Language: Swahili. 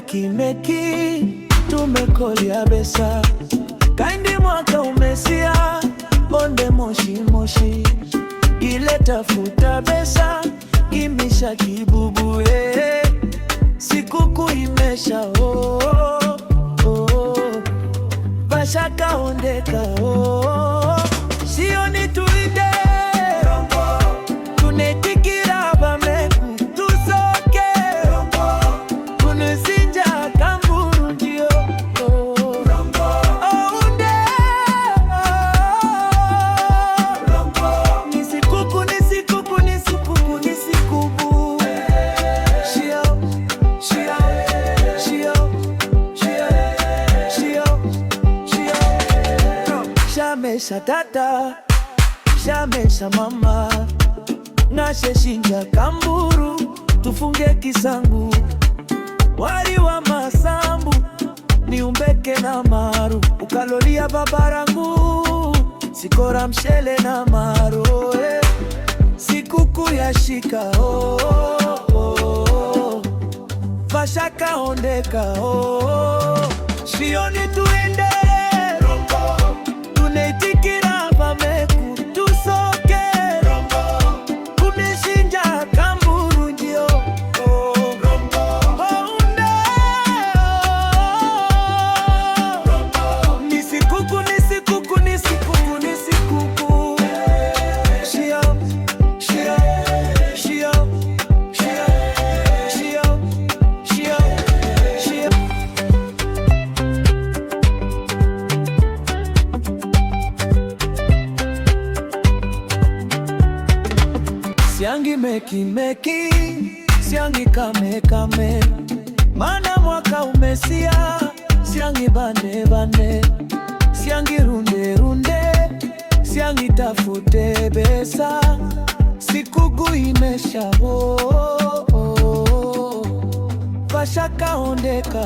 meki tumekolia besa kaindi mwaka umesia bonde moshi ile tafuta besa imisha kibubu sikuku imesha Bashaka ondeka sioni tuinde tunetikira bameku tusoke tunesinja kamburu ndio onde nisikuku Shamesha tata, shamesha mama, ngashe shinja kamburu, tufunge kisangu, wali wa masambu, ni umbeke na maru, ukalolia babarangu, sikora mshele na maro, sikuku ya shika, Bashaka ondeka, sioni tuende tunetikira bameku tusoke kumeshinja kamburu ndio nisikuku Siangi meki, siangi kame, mana mwaka umesia, siangi bane, siangi runde, siangi tafute besa, sikuku imesha Bashaka ondeka